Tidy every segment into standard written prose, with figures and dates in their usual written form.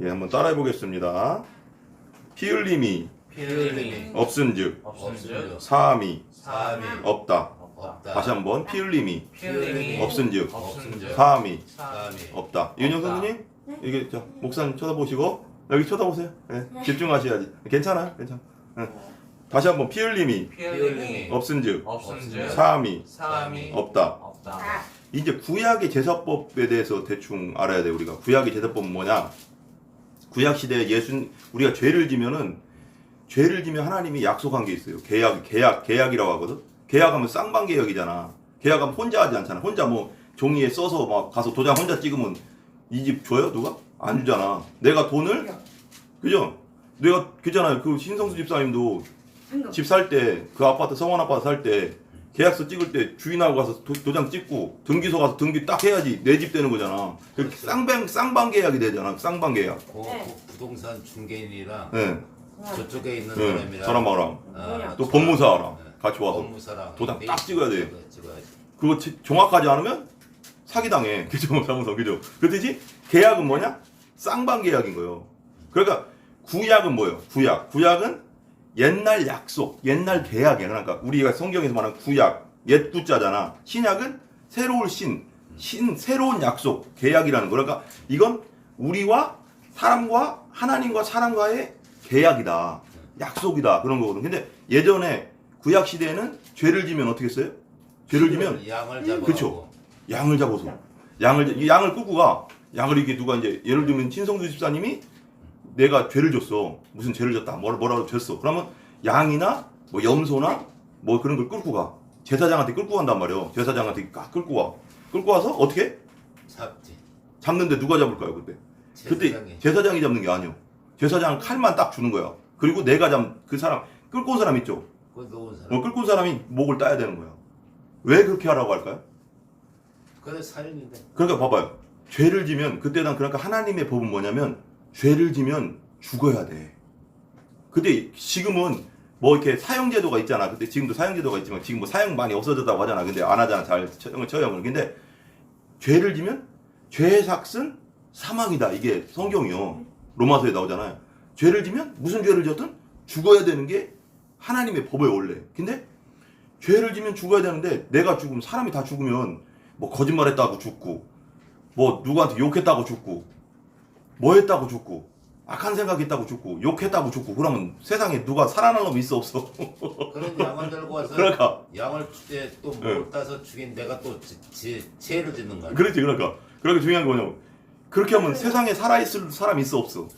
예, 한번 따라해 보겠습니다. 피 흘림이 없은즉 사함이 없다. 다시 한번 피 흘림이 없은즉 사함이 없다. 윤영 선생님, 이게 자, 목사님 쳐다보시고 여기 쳐다보세요. 예, 집중하셔야지. 괜찮아요, 괜찮아. 예. 다시 한번 피 흘림이 없은즉 사함이 없다. 이제 구약의 제사법에 대해서 대충 알아야 돼. 우리가 구약의 제사법은 뭐냐? 구약 시대에 우리가 죄를 지면 하나님이 약속한 게 있어요. 계약이라고 하거든. 계약하면 쌍방 계약이잖아. 계약하면 혼자 하지 않잖아. 혼자 뭐 종이에 써서 막 가서 도장 혼자 찍으면 이 집 줘요? 누가? 안 주잖아. 내가 돈을 그죠? 내가 그잖아요. 그 신성수 집사님도 집 살 때 그 아파트 성원 아파트 살 때 계약서 찍을 때 주인하고 가서 도장 찍고 등기소 가서 등기 딱 해야지 내 집 되는 거잖아. 쌍방 계약이 되잖아. 쌍방 계약. 부동산 중개인이랑 네. 저쪽에 있는 네. 사람이랑 사람하고 또 법무사랑 같이 와서 법무사랑 도장 딱 찍어야 돼. 찍어야지. 그거 정확하지 않으면 사기당해. 그죠? 사무소 그죠? 그렇듯이 계약은 뭐냐? 쌍방 계약인 거예요. 그러니까 구약은 뭐예요? 구약은 옛날 약속, 옛날 계약이야. 그러니까 우리가 성경에서 말하는 구약, 옛 구자잖아. 신약은 새로운 새로운 약속, 계약이라는 거. 그러니까 이건 우리와 사람과 하나님과 사람과의 계약이다. 약속이다. 그런 거거든. 근데 예전에 구약 시대에는 죄를 지면 어떻게 했어요? 죄를 지면 양을 잡아. 그렇죠. 양을 잡아서 양을 끌고 가. 양을 이게 누가 이제 예를 들면 신성수 집사님이 내가 죄를 졌어. 무슨 죄를 졌다. 뭐라고 졌어. 그러면 양이나 뭐 염소나 뭐 그런 걸 끌고 가. 제사장한테 끌고 간단 말이에요. 제사장한테 끌고 와. 끌고 와서 어떻게? 잡는데 누가 잡을까요, 그때? 그때 제사장이 잡는 게 아니요. 제사장은 칼만 딱 주는 거야. 그리고 내가 그 사람 끌고 온 사람 있죠. 끌고 온 사람이 목을 따야 되는 거야. 왜 그렇게 하라고 할까요? 그래 살인인데. 그러니까 봐봐요. 죄를 지면 그러니까 하나님의 법은 뭐냐면 죄를 지면 죽어야 돼. 근데 지금은 뭐 이렇게 사형제도가 있잖아. 근데 지금도 사형제도가 있지만 지금 뭐 사형 많이 없어졌다고 하잖아. 근데 안 하잖아. 잘 처형을. 근데 죄를 지면 죄의 삭은 사망이다. 이게 성경이요. 로마서에 나오잖아요. 죄를 지면 무슨 죄를 지었든 죽어야 되는 게 하나님의 법의 원래. 근데 죄를 지면 죽어야 되는데 내가 죽으면 사람이 다 죽으면 뭐 거짓말했다고 죽고 뭐 누구한테 욕했다고 죽고 뭐 했다고 죽고 악한 생각했다고 죽고 욕했다고 죽고 그러면 세상에 누가 살아날 놈이 있어 없어? 그런 양을 들고 와서 그러니까 양을 또 물 따서 죽인 내가 또 죄를 짓는 거야. 그렇지. 그러니까 중요한 게 뭐냐면 그렇게 하면 세상에 살아있을 사람이 있어 없어?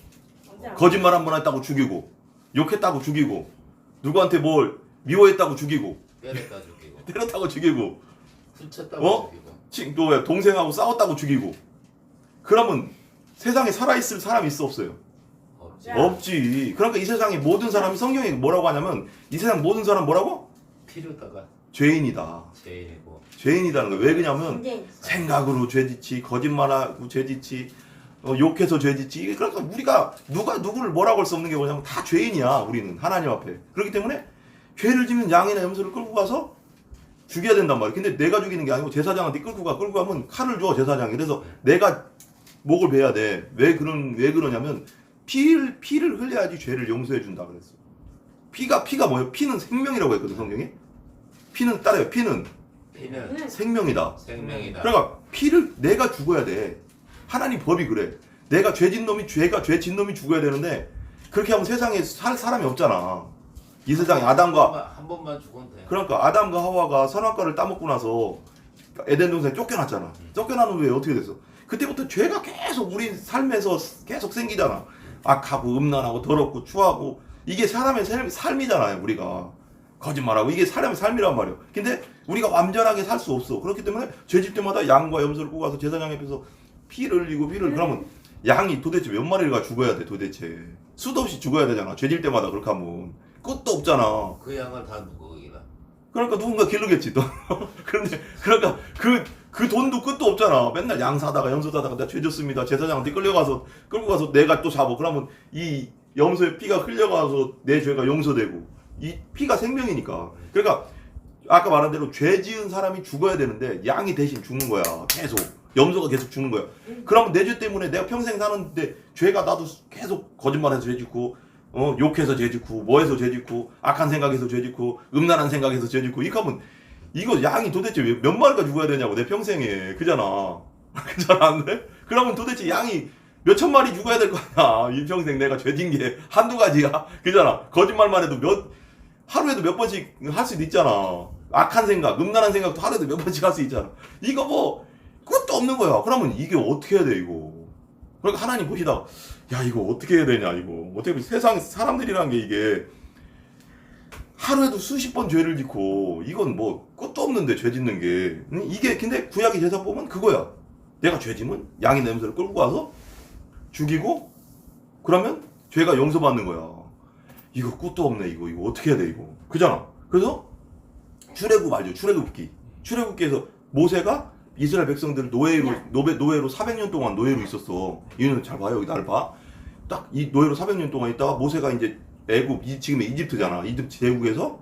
거짓말 한 번 했다고 죽이고 욕했다고 죽이고 누구한테 뭘 미워했다고 죽이고 때렸다고 죽이고 훔쳤다고 죽이고 또 동생하고 싸웠다고 죽이고 그러면 세상에 살아있을 사람이 있어 없어요? 없지. 그러니까 이 세상의 모든 사람이 성경에 뭐라고 하냐면 이 세상 모든 사람 뭐라고? 필요다가 죄인이다. 죄인이다는 거예요. 왜 그러냐면 생각으로 죄짓지, 거짓말하고 죄짓지, 욕해서 죄짓지. 그러니까 우리가 누가 누구를 뭐라고 할 수 없는 게 뭐냐면 다 죄인이야. 우리는 하나님 앞에. 그렇기 때문에 죄를 지면 양이나 염소를 끌고 가서 죽여야 된단 말이야. 근데 내가 죽이는 게 아니고 제사장한테 끌고 가면 칼을 줘 제사장이. 그래서 내가 목을 베야 돼. 왜 그러냐면 피를 흘려야지 죄를 용서해 준다 그랬어. 피가 뭐예요? 피는 생명이라고 했거든 성경에. 피는 따라요. 피는 생명이다. 그러니까 피를 내가 죽어야 돼. 하나님 법이 그래. 내가 죄 진 놈이 죽어야 되는데 그렇게 하면 세상에 살 사람이 없잖아. 이 세상에 아담과 한 번만 죽으면 돼. 그러니까 아담과 하와가 선악과를 따먹고 나서 에덴 동산에 쫓겨났잖아. 쫓겨난 후에 어떻게 됐어? 그때부터 죄가 계속 우리 삶에서 계속 생기잖아. 악하고 음란하고 더럽고 추하고 이게 사람의 삶이잖아요. 우리가 거짓말하고 이게 사람의 삶이란 말이에요. 근데 우리가 완전하게 살 수 없어. 그렇기 때문에 죄질 때마다 양과 염소를 꼬아서 제사장 앞에서 피를 흘리고 그러면 양이 도대체 몇 마리가 죽어야 돼 도대체. 수도 없이 죽어야 되잖아. 죄질 때마다 그렇게 하면 끝도 없잖아. 그 양을 다 누구 거기다. 그러니까 누군가 기르겠지 또. 그런데 그러니까 그 돈도 끝도 없잖아. 맨날 양 사다가 염소 사다가 내가 죄 졌습니다. 제사장한테 끌고 가서 내가 또 잡아. 그러면 이 염소의 피가 흘려가서 내 죄가 용서되고 이 피가 생명이니까. 그러니까 아까 말한 대로 죄 지은 사람이 죽어야 되는데 양이 대신 죽는 거야. 계속 염소가 계속 죽는 거야. 그러면 내 죄 때문에 내가 평생 사는데 죄가 나도 계속 거짓말해서 죄 짓고 욕해서 죄 짓고 뭐해서 죄 짓고 악한 생각해서 죄 짓고 음란한 생각해서 죄 짓고 이렇게 하면 이거 양이 도대체 몇 마리가 죽어야 되냐고 내 평생에. 그잖아. 그잖아 안 돼? 그러면 도대체 양이 몇천 마리 죽어야 될 거 아니야. 이 평생 내가 죄 진 게 한두 가지야. 그잖아. 거짓말만 해도 하루에도 몇 번씩 할 수도 있잖아. 악한 생각, 음란한 생각도 하루에도 몇 번씩 할 수 있잖아. 이거 뭐 끝도 없는 거야. 그러면 이게 어떻게 해야 돼 이거. 그러니까 하나님 보시다가 야 이거 어떻게 해야 되냐 이거. 어떻게 세상 사람들이란 게 이게 하루에도 수십 번 죄를 짓고 이건 뭐 끝도 없는데 죄 짓는 게 이게 근데 구약의 제사 보면 그거야. 내가 죄 지면 양의 냄새를 끌고 가서 죽이고 그러면 죄가 용서받는 거야. 이거 끝도 없네 이거 어떻게 해야 돼 이거. 그잖아. 그래서 출애굽 알죠? 출애굽기. 출애굽기에서 모세가 이스라엘 백성들을 노예로 400년 동안 노예로 있었어. 이는 잘 봐요. 여기 날 봐. 딱 이 노예로 400년 동안 있다가 모세가 이제 지금의 이집트잖아. 이집트 제국에서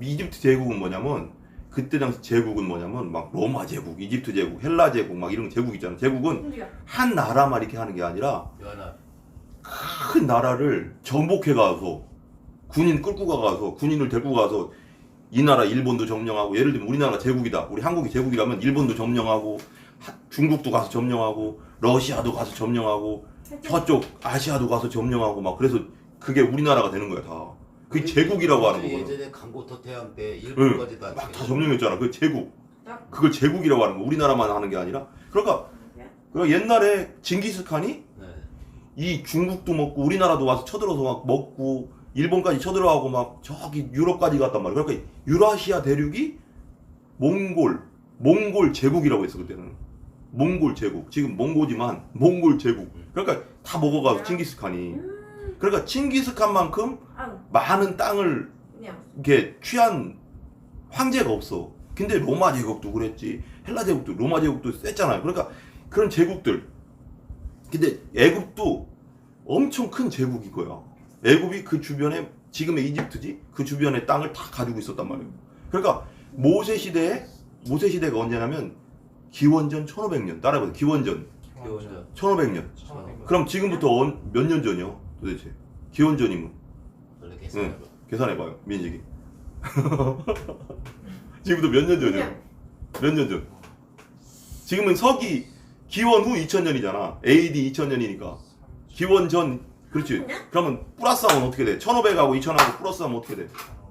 이집트 제국은 뭐냐면 그때 당시 제국은 뭐냐면 막 로마 제국, 이집트 제국, 헬라 제국 막 이런 제국 있잖아. 제국은 한 나라만 이렇게 하는 게 아니라 큰 나라를 정복해 가서 군인 끌고 가서 군인을 데리고 가서 이 나라 일본도 점령하고 예를 들면 우리나라 제국이다. 우리 한국이 제국이라면 일본도 점령하고 중국도 가서 점령하고 러시아도 가서 점령하고 저쪽 아시아도 가서 점령하고 막 그래서 그게 우리나라가 되는 거야 다. 그게 제국이라고 하는 거거든. 예전에 강고토 태양 때 일본까지 다 점령했잖아. 그 제국. 그걸 제국이라고 하는 거. 우리나라만 하는 게 아니라. 그러니까 옛날에 징기스칸이 이 중국도 먹고 우리나라도 와서 쳐들어서 막 먹고 일본까지 쳐들어가고 막 저기 유럽까지 갔단 말이야. 그러니까 유라시아 대륙이 몽골 제국이라고 했어 그때는. 몽골 제국. 지금 몽고지만 몽골 제국. 그러니까 다 먹어가서 징기스칸이. 그러니까 징기스칸만큼 많은 땅을 이렇게 취한 황제가 없어. 근데 로마 제국도 그랬지. 헬라 제국도 로마 제국도 셌잖아요. 그러니까 그런 제국들. 근데 애굽도 엄청 큰 제국인 거야. 애굽이 그 주변에 지금의 이집트지 그 주변의 땅을 다 가지고 있었단 말이에요. 그러니까 모세 시대가 언제냐면 기원전 1500년 따라해보세요. 기원전 1500년. 그럼 지금부터 몇 년 전이요 도대체? 기원전이면 계산해봐요 민식이. 지금부터 몇 년 전이요? 몇 년 전? 지금은 서기 기원 후 2000년이잖아. AD 2000년이니까 기원 전 그렇지. 그러면 플러스하면 어떻게 돼? 1500하고 2000하고 플러스하면 어떻게 돼?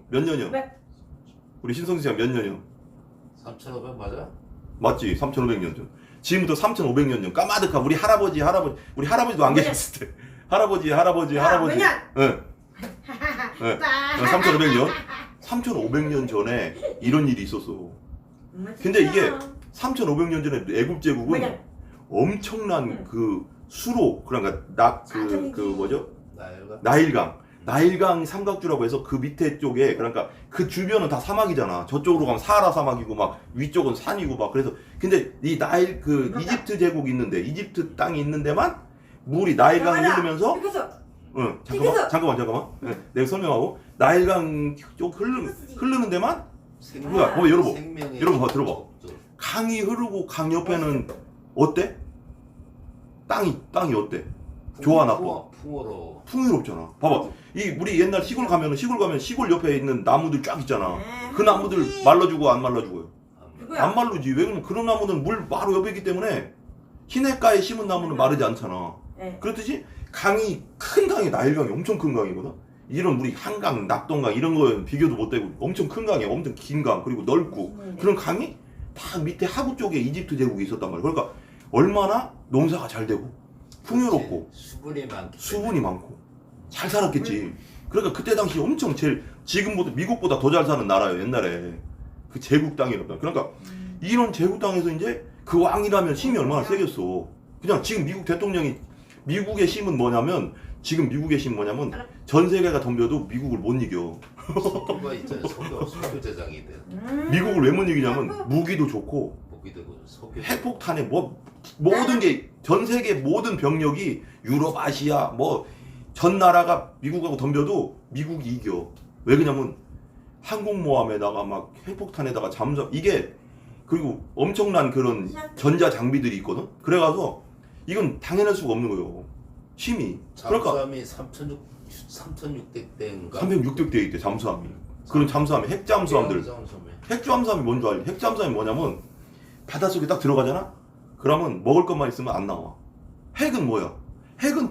몇 년이요? 우리 신성수 씨가 몇 년이요? 3500 맞아? 맞지? 3500년 전. 지금부터 3500년 전. 까마득한 우리 할아버지도 안 계셨을 때. 할아버지. 응. 3500년. 3500년 전에 이런 일이 있었어. 근데 이게 3500년 전에 애굽 제국은 엄청난 그 수로 그러니까 뭐죠? 나일강 삼각주라고 해서 그 밑에 쪽에 그러니까 그 주변은 다 사막이잖아. 저쪽으로 가면 사하라 사막이고 막 위쪽은 산이고 막 그래서 근데 이 이집트 제국 있는데 이집트 땅이 있는 데만 물이 나일강이 흐르면서 잠깐만. 내가 설명하고 나일강 쪽 흐르는 데만 뭐야? 여러분 들어봐. 강이 흐르고 강 옆에는 어때? 땅이 어때? 좋아 나빠? 풍요롭잖아. 봐봐. 우리 옛날 시골 가면 시골 옆에 있는 나무들 쫙 있잖아. 그 나무들 말라주고 안 말라주고요? 안 마르지. 왜 그러면 그런 나무는 물 바로 옆에 있기 때문에 시냇가에 심은 나무는 마르지 않잖아. 그렇듯이 큰 강이 나일강이 엄청 큰 강이거든. 이런 우리 한강, 낙동강 이런 거에 비교도 못 되고 엄청 큰 강이야. 엄청 긴 강 그리고 넓고 그런 강이 다 밑에 하구 쪽에 이집트 제국이 있었단 말이야. 그러니까 얼마나 농사가 잘 되고 풍요롭고 수분이 많고 잘 살았겠지. 그러니까 그때 당시 엄청 지금보다 미국보다 더 잘 사는 나라예요. 옛날에 그 제국 땅이었다. 그러니까 이런 제국 땅에서 이제 그 왕이라면 힘이 얼마나 세겠어. 그냥 지금 미국의 힘은 뭐냐면 전 세계가 덤벼도 미국을 못 이겨. 석유가 있잖아요. 석유 제작이 돼. 미국을 왜 못 이기냐면 무기도 좋고 핵폭탄에 모든 게 전 세계 모든 병력이 유럽, 아시아 전 나라가 미국하고 덤벼도 미국이 이겨. 왜 그러냐면 항공모함에다가 막 핵폭탄에다가 이게 그리고 엄청난 그런 전자 장비들이 있거든. 그래가서 이건 당연할 수가 없는 거예요. 힘이. 그러니까 잠수함이 3,600대인가? 306대 있대 잠수함이. 그런 잠수함이 핵 잠수함들. 핵 잠수함이 뭔 줄 알지? 핵 잠수함이 뭐냐면 바닷속에 딱 들어가잖아. 그러면 먹을 것만 있으면 안 나와. 핵은 뭐야? 핵은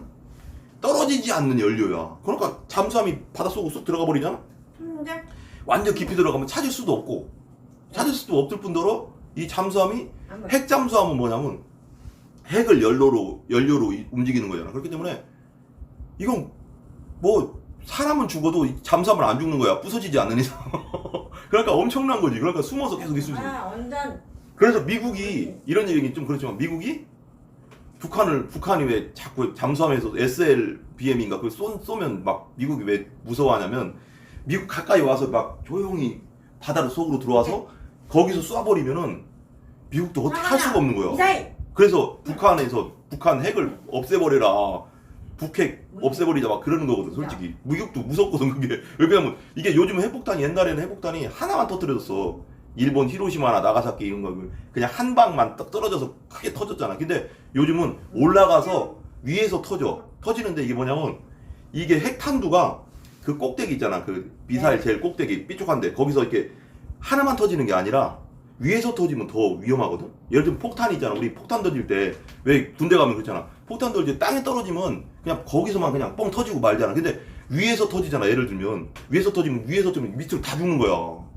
떨어지지 않는 연료야. 그러니까 잠수함이 바닷속으로 쑥 들어가 버리잖아. 완전 깊이 들어가면 찾을 수도 없고 찾을 수도 없을 뿐더러 이 잠수함이 핵 잠수함은 뭐냐면 핵을 연료로 움직이는 거잖아. 그렇기 때문에 이건 뭐 사람은 죽어도 이 잠수함은 안 죽는 거야. 부서지지 않는 이상. 그러니까 엄청난 거지. 그러니까 숨어서 계속 있을 수 있어. 완전. 그래서 미국이 이런 얘기 좀 그렇지만 미국이 북한이 왜 자꾸 잠수함에서 SLBM인가 그걸 쏘면 막 미국이 왜 무서워하냐면 미국 가까이 와서 막 조용히 바다로 속으로 들어와서 거기서 쏴버리면은 미국도 어떻게 할 수가 없는 거야. 그래서 북한 핵을 없애버려라. 북핵 없애버리자 막 그러는 거거든. 솔직히 미국도 무섭거든 그게. 왜냐면 이게 요즘 핵폭탄이 옛날에는 핵폭탄이 하나만 터뜨려졌어. 일본 히로시마나 나가사키 이런 거 그냥 한 방만 딱 떨어져서 크게 터졌잖아. 근데 요즘은 올라가서 위에서 터지는데 이게 뭐냐면 이게 핵탄두가 그 꼭대기 있잖아. 그 미사일 제일 꼭대기 삐쭉한데 거기서 이렇게 하나만 터지는 게 아니라 위에서 터지면 더 위험하거든. 예를 들면 폭탄이 있잖아. 우리 폭탄 던질 때 왜 군대 가면 그렇잖아. 폭탄 던질 때 땅에 떨어지면 그냥 거기서만 그냥 뻥 터지고 말잖아. 근데 위에서 터지잖아. 예를 들면 위에서 터지면 밑으로 다 죽는 거야.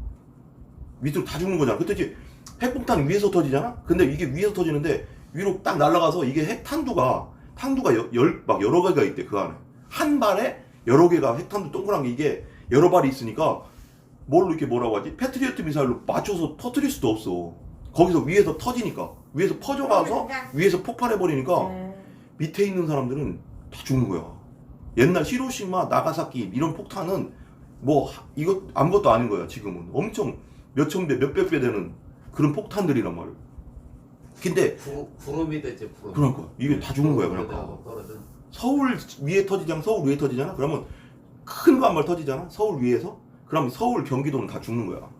밑으로 다 죽는 거잖아. 그때 핵폭탄이 위에서 터지잖아. 근데 이게 위에서 터지는데 위로 딱 날아가서 이게 핵탄두가 막 여러 개가 있대. 그 안에 한 발에 여러 개가 핵탄두 동그란 게 이게 여러 발이 있으니까 뭘로 이렇게 뭐라고 하지? 패트리어트 미사일로 맞춰서 터뜨릴 수도 없어. 거기서 위에서 터지니까 위에서 퍼져가서 위에서 폭발해버리니까 밑에 있는 사람들은 다 죽는 거야. 옛날 히로시마, 나가사키 이런 폭탄은 뭐 이거 아무것도 아닌 거야. 지금은 엄청 몇천 배, 몇백 배 되는 그런 폭탄들이란 말이야. 근데 구름이 되지 구름. 그러니까 이게 다 죽는 거야. 그러니까 서울 위에 터지잖아. 그러면 큰 거 한 발 터지잖아. 서울 위에서. 그럼 서울, 경기도는 다 죽는 거야.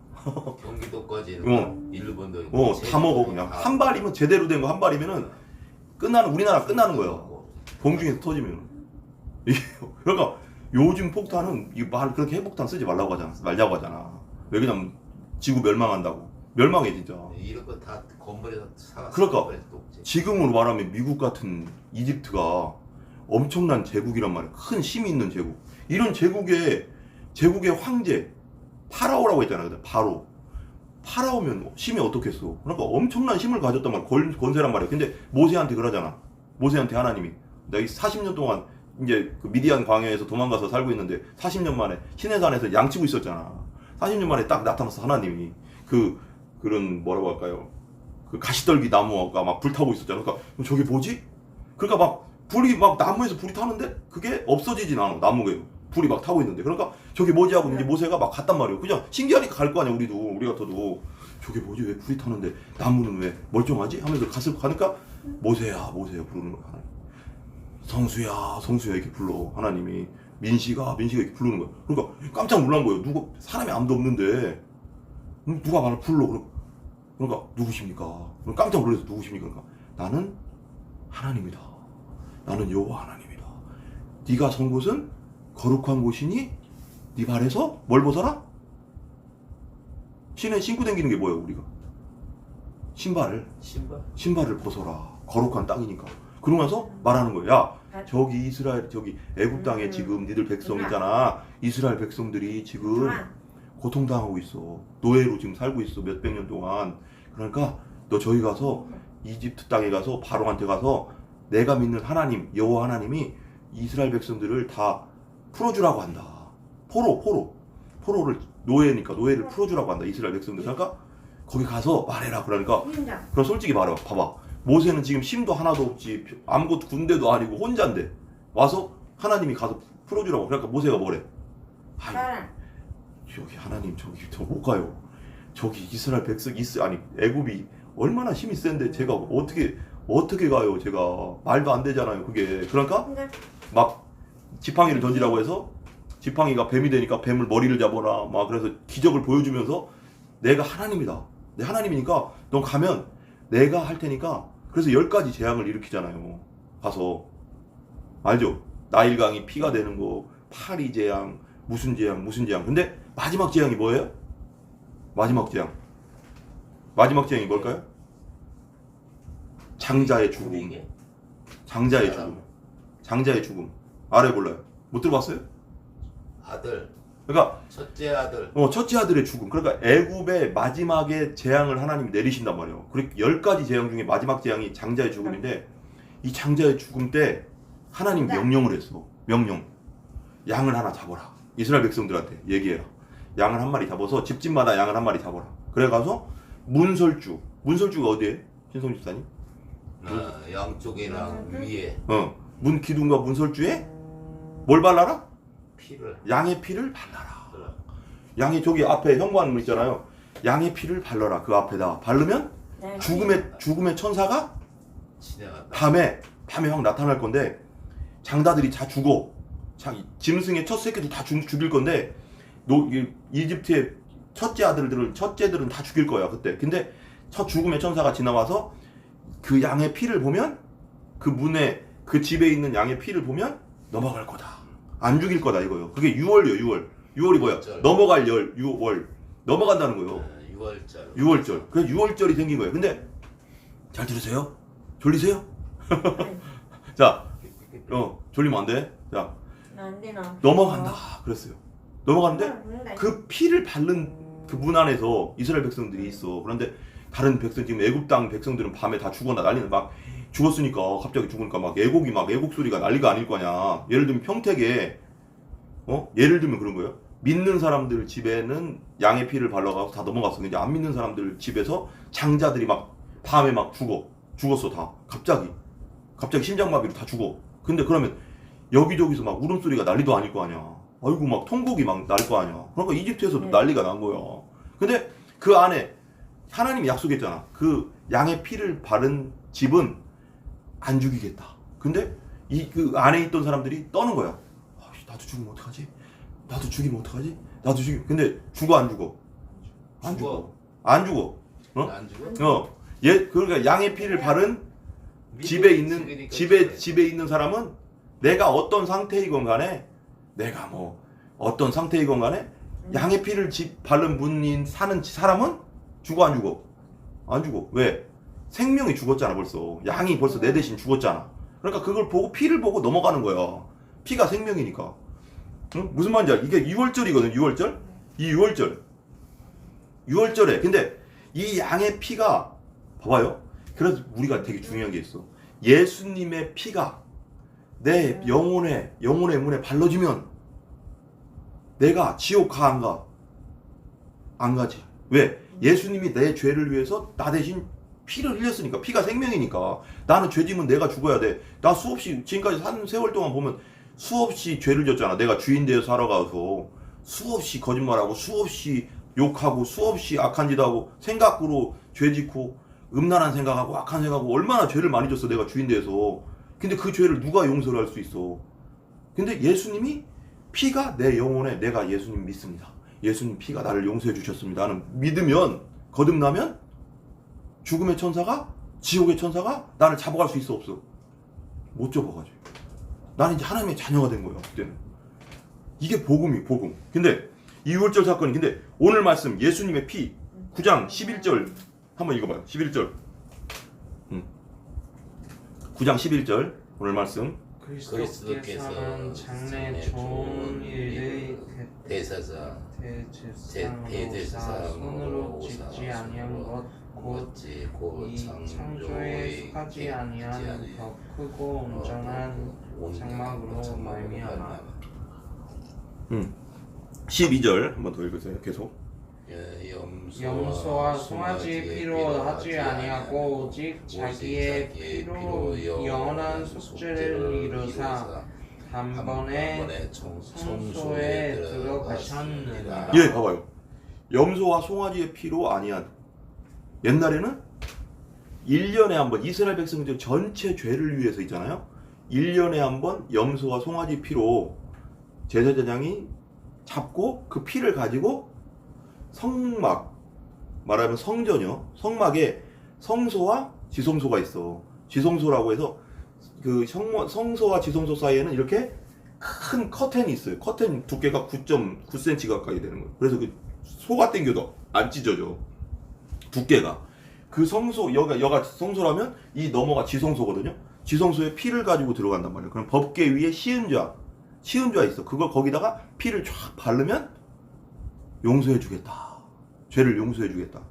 경기도까지는 일본도 있고 다 먹어 그냥. 한 발이면 제대로 된 거 한 발이면은 우리나라 끝나는 거야. 공중에서 터지면. 그러니까 요즘 폭탄은 그렇게 핵폭탄 쓰지 말자고 하잖아. 왜 그냥 지구 멸망한다고. 멸망해 진짜. 이런 거 다 건물에서 그러니까 지금으로 말하면 미국 같은 이집트가 엄청난 제국이란 말이야. 큰 힘이 있는 제국. 이런 제국의 황제 파라오라고 했잖아. 파라오면 힘이 어떻겠어. 그러니까 엄청난 힘을 가졌단 말이야. 권세란 말이야. 근데 모세한테 그러잖아. 모세한테 하나님이 내가 40년 동안 이제 그 미디안 광야에서 도망가서 살고 있는데 40년 만에 시내산에서 양치고 있었잖아. 40년 만에 딱 나타나서 하나님이 그런 뭐라고 할까요? 그 가시떨기 나무가 막 불타고 있었잖아. 그러니까 저게 뭐지? 그러니까 막 불이 막 나무에서 불이 타는데 그게 없어지진 않아. 나무에 불이 막 타고 있는데. 그러니까 저게 뭐지 하고 이제 모세가 막 갔단 말이에요. 그냥 신기하니까 갈 거 아니야. 우리 같아도 저게 뭐지? 왜 불이 타는데 나무는 왜 멀쩡하지? 하면서 가니까 모세야 부르는 거야. 하나님. 성수야 이렇게 불러. 하나님이 민씨가 이렇게 부르는 거야. 그러니까 깜짝 놀란 거예요. 사람이 아무도 없는데 누가 나를 불러. 그러니까 누구십니까? 깜짝 놀라서 누구십니까? 그러니까 나는 하나님이다. 나는 여호와 하나님이다. 네가 선 곳은 거룩한 곳이니 네 발에서 뭘 벗어라? 신에 신고 다니는 게 뭐예요? 우리가 신발을 벗어라. 거룩한 땅이니까. 그러면서 말하는 거예요. 야, 저기 이스라엘, 저기 애굽 땅에 지금 니들 백성 있잖아. 이스라엘 백성들이 지금 고통당하고 있어. 노예로 지금 살고 있어. 몇백 년 동안. 그러니까 너 저기 가서 이집트 땅에 가서 바로한테 가서 내가 믿는 하나님, 여호와 하나님이 이스라엘 백성들을 다 풀어주라고 한다. 포로를 노예니까 노예를 풀어주라고 한다. 이스라엘 백성들. 그러니까 거기 가서 말해라. 그러니까 그럼 솔직히 말해. 봐봐. 모세는 지금 힘도 하나도 없지. 아무것도 군대도 아니고 혼자인데 와서 하나님이 가서 풀어주라고. 그러니까 모세가 뭐래? 저기 하나님 저 못 가요. 저기 이스라엘 백성 애굽이 얼마나 힘이 센데 제가 어떻게 가요? 제가 말도 안 되잖아요. 그게. 그러니까 막 지팡이를 던지라고 해서 지팡이가 뱀이 되니까 뱀을 머리를 잡아라. 막 그래서 기적을 보여주면서 내가 하나님이다. 내 하나님이니까 넌 가면 내가 할 테니까. 그래서 10가지 재앙을 일으키잖아요. 가서. 알죠? 나일강이 피가 되는 거, 파리 재앙, 무슨 재앙. 근데 마지막 재앙이 뭐예요? 마지막 재앙이 뭘까요? 장자의 죽음. 장자의 죽음. 아래 몰라요? 못 들어봤어요? 아들. 그러니까 첫째 아들. 첫째 아들의 죽음. 그러니까 애굽의 마지막에 재앙을 하나님이 내리신단 말이에요. 그리고 10가지 재앙 중에 마지막 재앙이 장자의 죽음인데, 이 장자의 죽음 때 하나님 명령을 했어. 명령. 양을 하나 잡아라. 이스라엘 백성들한테 얘기해라. 양을 한 마리 잡아서 집집마다 양을 한 마리 잡아라. 그래가서 문설주가 어디에? 신성 집사님? 양쪽이랑 위에 문 기둥과 문설주에 뭘 발라라? 피를. 양의 피를 발라라. 양이 저기 앞에 현관문 있잖아요. 양의 피를 발라라. 그 앞에다 바르면 죽음의 천사가 지나간다. 밤에 확 나타날 건데, 장자들이 다 죽어. 짐승의 첫 새끼도 다 죽일 건데, 이집트의 첫째들은 다 죽일 거야 그때. 근데 첫 죽음의 천사가 지나와서 그 양의 피를 보면, 그 문에 그 집에 있는 양의 피를 보면 넘어갈 거다. 안 죽일 거다 이거요. 그게 6월이요. 6월이 뭐야? 넘어갈 6월. 넘어간다는 거예요. 6월절. 그래서 6월절이 생긴 거예요. 근데 잘 들으세요? 졸리세요? 자, 졸리면 안 돼. 자, 넘어간다. 그랬어요. 넘어가는데 그 피를 바른 그 문 안에서 이스라엘 백성들이 있어. 그런데 다른 백성, 지금 애굽 땅 백성들은 밤에 다 죽었나 난리는, 막 죽었으니까 갑자기 죽으니까 막 애곡 소리가 난리가 아닐 거냐. 예를 들면 평택에 예를 들면 그런 거예요. 믿는 사람들 집에는 양의 피를 발라가서 다 넘어갔어. 근데 안 믿는 사람들 집에서 장자들이 막 밤에 막 죽었어 다. 갑자기 심장마비로 다 죽어. 근데 그러면 여기저기서 막 울음소리가 난리도 아닐 거 아니야. 아이고 막 통곡이 막 날 거 아니야. 그러니까 이집트에서도 난리가 난 거야. 근데 그 안에 하나님이 약속했잖아. 그 양의 피를 바른 집은 안 죽이겠다. 근데 그 안에 있던 사람들이 떠는 거야. 나도 죽이면 어떡하지? 근데 죽어 안 죽어? 안 죽어. 안 죽어? 그러니까 양의 피를 바른 집에 있는 사람은 내가 어떤 상태이건 간에, 양의 피를 바른 분인 사는 사람은 죽어 안 죽어? 안 죽어. 왜? 생명이 죽었잖아 벌써. 양이 벌써 내 대신 죽었잖아. 그러니까 그걸 보고 피를 보고 넘어가는 거야. 피가 생명이니까. 응? 무슨 말인지 알아? 이게 6월절이거든. 6월절? 이 6월절에 근데 이 양의 피가 봐봐요. 그래서 우리가 되게 중요한 게 있어. 예수님의 피가 내 영혼의 문에 발라지면 내가 지옥 가 안 가? 안 가지. 왜? 예수님이 내 죄를 위해서 나 대신 피를 흘렸으니까. 피가 생명이니까. 나는 죄지면 내가 죽어야 돼. 나 수없이 지금까지 산 세월 동안 보면 수없이 죄를 졌잖아. 내가 주인 되어 살아가서 수없이 거짓말하고 수없이 욕하고 수없이 악한 짓 하고 생각으로 죄짓고 음란한 생각하고 악한 생각하고 얼마나 죄를 많이 졌어 내가 주인 되어서. 근데 그 죄를 누가 용서를 할 수 있어? 근데 예수님이 피가 내 영혼에, 내가 예수님 믿습니다. 예수님 피가 나를 용서해 주셨습니다 하는 믿으면, 거듭나면 죽음의 천사가, 지옥의 천사가 나를 잡아갈 수 있어 없어? 못 잡아가지고. 나는 이제 하나님의 자녀가 된 거예요 그때는. 이게 복음. 근데 이 6월절 사건이, 근데 오늘 말씀 예수님의 피 9장 11절 한번 읽어봐요. 11절 9장 11절 오늘 말씀. 그리스도께서는 장래 좋은 일의 대제사장 손으로 짓지 아니한 것 곧 이 창조에 속하지 아니한 더 크고 온전한 장막으로 말미암아. 12절 한번 더 읽으세요. 계속. 염소와 송아지 피로 하지 아니하고 오직 자기의 피로 영원한 속죄를 이루사 단번에 성소에 들어가셨느니라. 예, 봐봐요. 염소와 송아지의 피로 아니한. 옛날에는 1년에 한 번 이스라엘 백성들 전체 죄를 위해서 있잖아요. 1년에 한 번 염소와 송아지 피로 제사장이 잡고 그 피를 가지고 성막, 말하면 성전이요. 성막에 성소와 지성소가 있어. 지성소라고 해서 그 성소와 지성소 사이에는 이렇게 큰 커튼이 있어요. 커튼 두께가 9.9cm 가까이 되는 거예요. 그래서 그 소가 당겨도 안 찢어져. 두께가. 그 성소, 여가 성소라면 이 너머가 지성소거든요. 지성소에 피를 가지고 들어간단 말이에요. 그럼 법궤 위에 시은좌 있어. 그걸 거기다가 피를 쫙 바르면 용서해 주겠다. 죄를 용서해 주겠다.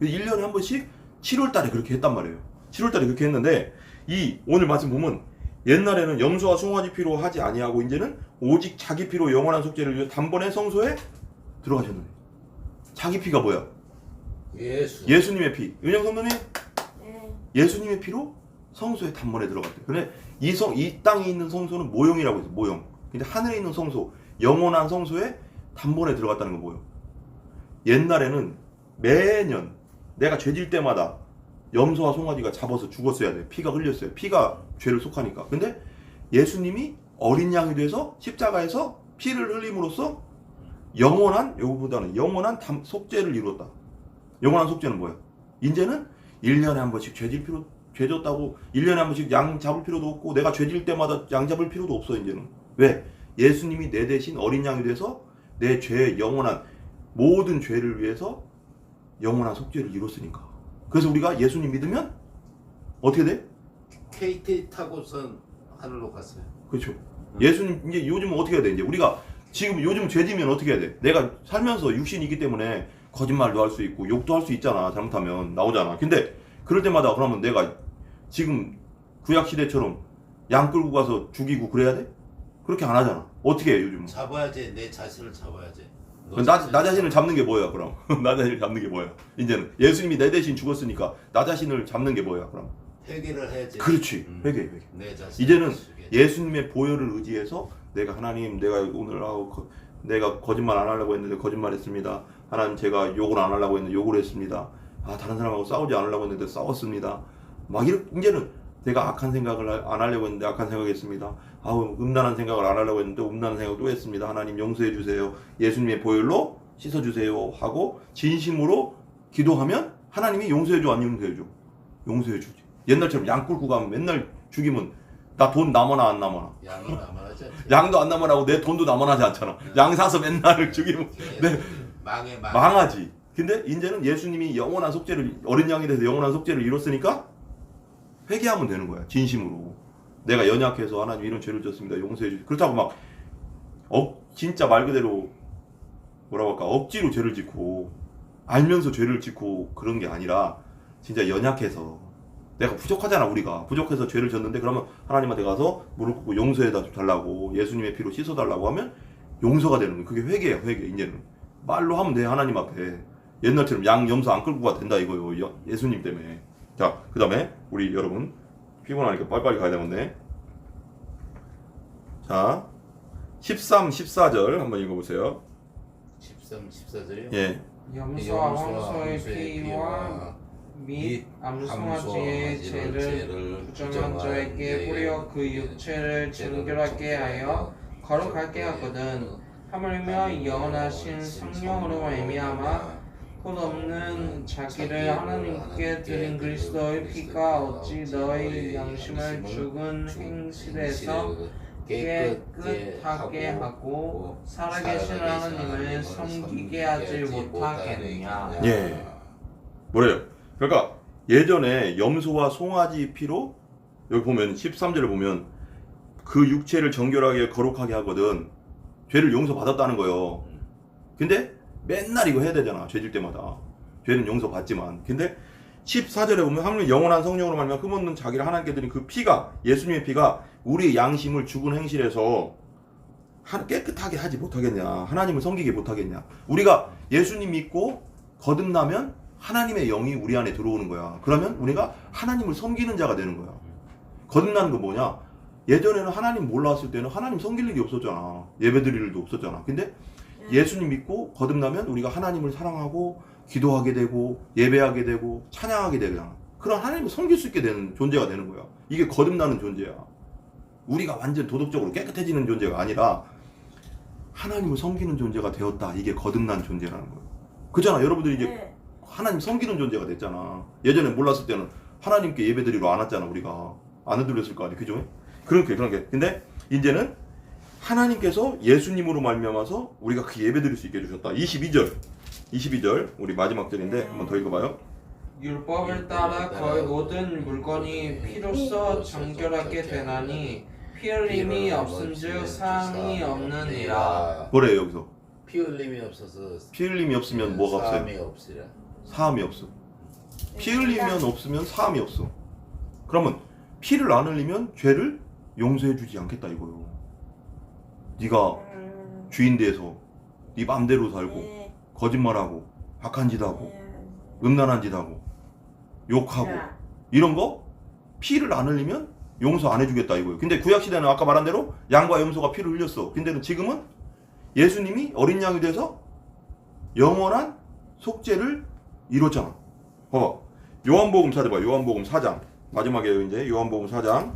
1년에 한 번씩 7월 달에 그렇게 했단 말이에요. 7월 달에 그렇게 했는데 이 오늘 말씀 보면 옛날에는 염소와 송아지 피로 하지 아니하고 이제는 오직 자기 피로 영원한 속죄를 위해 단번에 성소에 들어가셨는데 자기 피가 뭐야? 예수님의 피. 은영 선배님? 네. 예수님의 피로 성소에 단번에 들어갔대요. 근데 이 땅에 있는 성소는 모형이라고 해서 모형. 근데 하늘에 있는 성소, 영원한 성소에 단번에 들어갔다는 건 뭐예요? 옛날에는 매년 내가 죄질 때마다 염소와 송아지가 잡아서 죽었어야 돼. 피가 흘렸어요. 피가 죄를 속하니까. 근데 예수님이 어린 양이 돼서 십자가에서 피를 흘림으로써 영원한, 요거보다는 영원한 속죄를 이루었다. 영원한 속죄는 뭐야? 이제는 1년에 한 번씩 죄 졌다고 1년에 한 번씩 양 잡을 필요도 없고 내가 죄질 때마다 양 잡을 필요도 없어 이제는. 왜? 예수님이 내 대신 어린 양이 돼서 내 죄의 영원한 모든 죄를 위해서 영원한 속죄를 이뤘으니까. 그래서 우리가 예수님 믿으면 어떻게 돼? KT 타고선 하늘로 갔어요. 그렇죠. 예수님 이제 요즘은 어떻게 해야 돼? 이제 우리가 지금 요즘 죄지면 어떻게 해야 돼? 내가 살면서 육신이기 때문에 거짓말도 할 수 있고 욕도 할 수 있잖아. 잘못하면 나오잖아. 근데 그럴 때마다 그러면 내가 지금 구약 시대처럼 양 끌고 가서 죽이고 그래야 돼? 그렇게 안 하잖아. 어떻게 해 요즘은? 잡아야지. 내 자신을 잡아야지. 나 자신을 잡는 게 뭐야 그럼? 나 자신을 잡는 게 뭐야? 이제는 예수님이 내 대신 죽었으니까 나 자신을 잡는 게 뭐야 그럼? 회개를 해야지. 그렇지. 회개. 내 자신. 이제는 예수님의 보혈을 의지해서 내가 하나님 내가 오늘 내가 거짓말 안 하려고 했는데 거짓말했습니다. 하나님 제가 욕을 안 하려고 했는데 욕을 했습니다. 다른 사람하고 싸우지 않으려고 했는데 싸웠습니다. 막 이렇게 이제는 내가 악한 생각을 안 하려고 했는데 악한 생각했습니다. 음란한 생각을 안 하려고 했는데 음란한 생각 또 했습니다. 하나님 용서해 주세요. 예수님의 보혈로 씻어 주세요 하고 진심으로 기도하면 하나님이 용서해 줘 안 용서해 줘? 용서해 주지. 옛날처럼 양 끌고 가면 맨날 죽이면 나 돈 남아나 안 남아나? 양은 남아나지 않지. 양도 안 남아나고 내 돈도 남아나지 않잖아. 양 사서 맨날 죽이면 망하지. 근데 이제는 예수님이 영원한 속죄를 어린 양이 돼서 영원한 속죄를 이뤘으니까 회개하면 되는 거야. 진심으로. 내가 연약해서 하나님 이런 죄를 졌습니다. 용서해 주세요. 그렇다고 막 진짜 말 그대로 뭐라고 할까? 억지로 죄를 짓고 알면서 죄를 짓고 그런 게 아니라 진짜 연약해서 내가 부족하잖아. 우리가 부족해서 죄를 졌는데 그러면 하나님한테 가서 무릎 꿇고 용서해 달라고 예수님의 피로 씻어 달라고 하면 용서가 되는 거야. 그게 회개야. 회개. 이제는 말로 하면 돼. 하나님 앞에 옛날처럼 양 염소 안 끌고 가도 된다 이거요. 예수님 때문에. 자, 그 다음에 우리 여러분 피곤하니까 빨리빨리 가야 되는데 자 13, 14절 한번 읽어보세요. 13, 14절이요? 예. 염소와 황소의 피와 및 암송아지의 죄를 부정한 자에게 뿌려 그 육체를 정결하게 하여 거룩하게 하거든. 하물며 영원하신 성령으로 말미암아 곧 없는 자기를 하나님께 드린 그리스도의 피가 어찌 너희 양심을 죽은 행실에서 깨끗하게 하고 살아계신 하나님을 섬기게 하지 못하겠느냐. 예. 뭐래요? 그러니까 예전에 염소와 송아지 피로 여기 보면 13절을 보면 그 육체를 정결하게 거룩하게 하거든. 죄를 용서받았다는 거예요. 근데 맨날 이거 해야 되잖아. 죄질 때마다. 죄는 용서받지만. 근데 14절에 보면 하물며 영원한 성령으로 말미암아 흠없는 자기를 하나님께 드린 그 피가 예수님의 피가 우리의 양심을 죽은 행실에서 깨끗하게 하지 못하겠냐. 하나님을 섬기게 못하겠냐. 우리가 예수님 믿고 거듭나면 하나님의 영이 우리 안에 들어오는 거야. 그러면 우리가 하나님을 섬기는 자가 되는 거야. 거듭나는 거 뭐냐? 예전에는 하나님 몰랐을 때는 하나님 섬길 일이 없었잖아. 예배 드릴 일도 없었잖아. 근데 예수님 믿고 거듭나면 우리가 하나님을 사랑하고 기도하게 되고 예배하게 되고 찬양하게 되잖아. 그럼 하나님을 섬길 수 있게 되는 존재가 되는 거야. 이게 거듭나는 존재야. 우리가 완전 도덕적으로 깨끗해지는 존재가 아니라 하나님을 섬기는 존재가 되었다. 이게 거듭난 존재라는 거예요. 그잖아. 여러분들이 이제 하나님 섬기는 존재가 됐잖아. 예전에 몰랐을 때는 하나님께 예배드리러 안 왔잖아. 우리가 안 드렸을 거 아니야. 그죠? 그런 게. 근데 이제는 하나님께서 예수님으로 말미암아서 우리가 그 예배드릴 수 있게 해주셨다. 22절 우리 마지막 절인데 한번 더 읽어봐요. 율법을 따라 거의 모든 물건이 피로써 정결하게 되나니 피 흘림이 없은즉 사함이 없느니라. 뭐래요 여기서? 피 흘림이 없어서 피 흘림이 없으면 뭐가 없어요? 사함이 없으라. 사함이 없어. 피 흘리면 없으면 사함이 없어. 그러면 피를 안 흘리면 죄를 용서해 주지 않겠다 이거요. 네가 주인 돼서 네 맘대로 살고 거짓말하고 악한 짓 하고 음란한 짓 하고 욕하고 이런 거 피를 안 흘리면 용서 안 해주겠다 이거예요. 근데 구약시대는 아까 말한 대로 양과 염소가 피를 흘렸어. 근데 지금은 예수님이 어린 양이 돼서 영원한 속죄를 이뤘잖아. 봐봐. 요한복음 찾아봐. 요한복음 4장. 마지막이에요 이제. 요한복음 4장.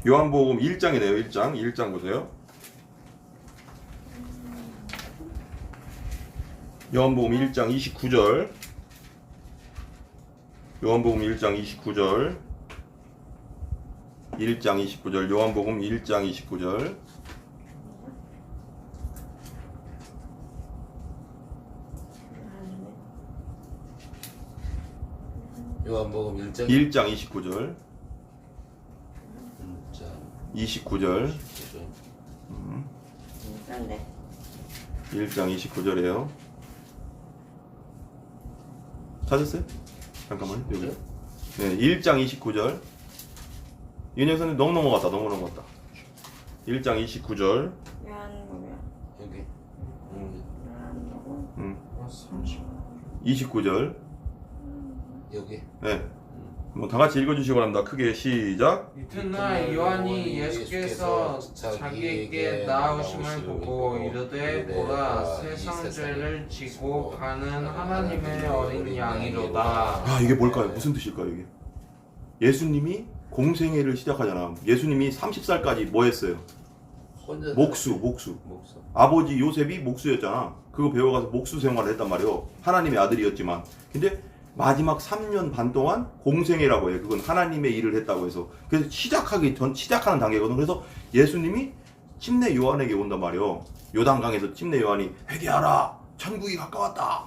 요한복음 1장이네요. 1장 보세요. 요한복음 1장 29절. 요한복음 1장 29절. 1장 29절. 요한복음 1장 29절. 요한복음 1장 1장 29절. 29절. 1장 29절이에요. 찾았어요? 잠깐만요. 여기. 네, 1장 29절. 윤영 선생님 너무 넘어갔다. 1장 29절. 여기 29절. 여기 네. 뭐 다 같이 읽어주시기 바랍니다. 크게 시작. 이튿날 요한이 예수께서 자기에게 나아오심을 보고 이르되 보라 세상 죄를 지고 가는 하나님의 어린 양이로다. 아 이게 뭘까요? 무슨 뜻일까요 이게? 예수님이 공생애를 시작하잖아. 예수님이 30살까지 뭐 했어요? 혼자 목수. 아버지 요셉이 목수였잖아. 그거 배워가서 목수 생활을 했단 말이에요. 하나님의 아들이었지만. 근데 마지막 3년 반 동안 공생애라고 해요. 그건 하나님의 일을 했다고 해서. 그래서 시작하는 단계거든. 그래서 예수님이 침례 요한에게 온단 말이에요. 요단강에서 침례 요한이 회개하라. 천국이 가까웠다.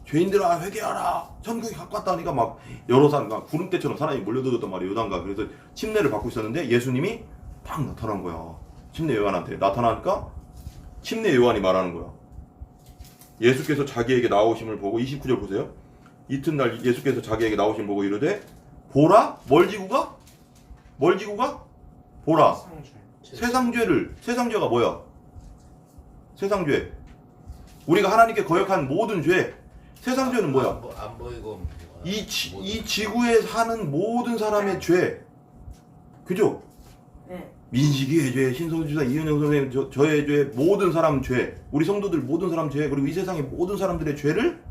죄인들아 회개하라. 천국이 가까웠다 하니까 막 여러 사람 막 구름대처럼 사람이 몰려들었단 말이에요. 요단강. 그래서 침례를 받고 있었는데 예수님이 딱 나타난 거야. 침례 요한한테 나타나니까 침례 요한이 말하는 거야. 예수께서 자기에게 나오심을 보고 29절 보세요. 이튿날 예수께서 자기에게 나오심을 보고 이르되 보라 뭘 지고 가? 보라 세상죄가 뭐야? 세상죄. 우리가 하나님께 거역한 모든 죄. 세상죄는 뭐야? 안 보이고 이 지구에 사는 모든 사람의 죄. 그죠? 네. 민식이의 죄, 신성주사, 이은영 선생님 저의 죄, 모든 사람 죄, 우리 성도들 모든 사람 죄, 그리고 이 세상의 모든 사람들의 죄를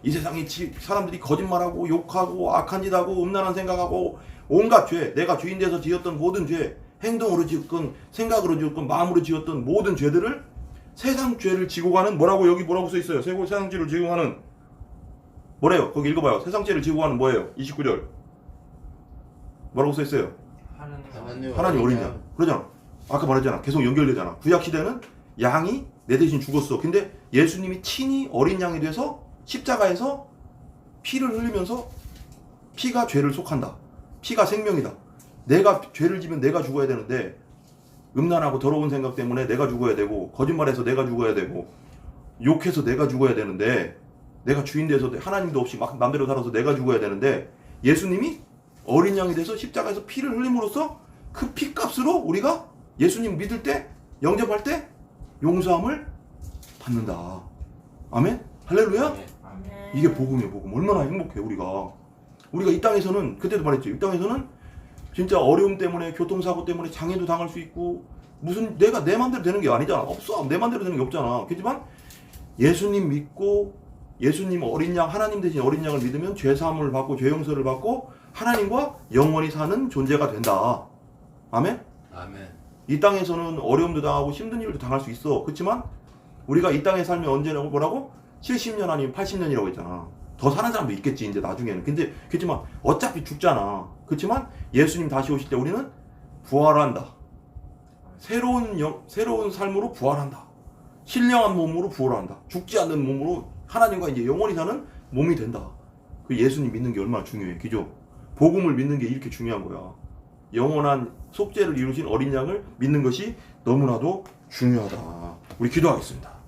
이 세상의 사람들이 거짓말하고 욕하고 악한 짓하고 음란한 생각하고 온갖 죄, 내가 주인 돼서 지었던 모든 죄, 행동으로 지었건 생각으로 지었건 마음으로 지었던 모든 죄들을 세상 죄를 지고 가는 뭐라고 여기 뭐라고 써 있어요? 세상 죄를 지고 가는 뭐래요? 거기 읽어봐요. 세상 죄를 지고 가는 뭐예요? 29절 뭐라고 써 있어요? 하나님 어린 양. 그러잖아. 아까 말했잖아. 계속 연결되잖아. 구약 시대는 양이 내 대신 죽었어. 근데 예수님이 친히 어린 양이 돼서 십자가에서 피를 흘리면서 피가 죄를 속한다. 피가 생명이다. 내가 죄를 지면 내가 죽어야 되는데 음란하고 더러운 생각 때문에 내가 죽어야 되고 거짓말해서 내가 죽어야 되고 욕해서 내가 죽어야 되는데 내가 주인 돼서 하나님도 없이 막 맘대로 살아서 내가 죽어야 되는데 예수님이 어린 양이 돼서 십자가에서 피를 흘림으로써 그 피값으로 우리가 예수님 믿을 때 영접할 때 용서함을 받는다. 아멘? 할렐루야? 이게 복음이에요. 복음. 얼마나 행복해 우리가 이 땅에서는 그때도 말했죠. 이 땅에서는 진짜 어려움 때문에 교통사고 때문에 장애도 당할 수 있고 무슨 내가 내 맘대로 되는 게 아니잖아. 없어. 내 맘대로 되는 게 없잖아. 그렇지만 예수님 믿고 예수님 어린 양, 하나님 대신 어린 양을 믿으면 죄 사함을 받고 죄 용서를 받고 하나님과 영원히 사는 존재가 된다. 아멘? 아멘. 이 땅에서는 어려움도 당하고 힘든 일도 당할 수 있어. 그렇지만 우리가 이 땅에 살면 언제나 뭐라고? 70년 아니면 80년이라고 했잖아. 더 사는 사람도 있겠지 이제 나중에는. 근데 그렇지만 어차피 죽잖아. 그렇지만 예수님 다시 오실 때 우리는 부활한다. 새로운 삶으로 부활한다. 신령한 몸으로 부활한다. 죽지 않는 몸으로 하나님과 이제 영원히 사는 몸이 된다. 그 예수님 믿는 게 얼마나 중요해. 그죠? 복음을 믿는 게 이렇게 중요한 거야. 영원한 속죄를 이루신 어린 양을 믿는 것이 너무나도 중요하다. 우리 기도하겠습니다.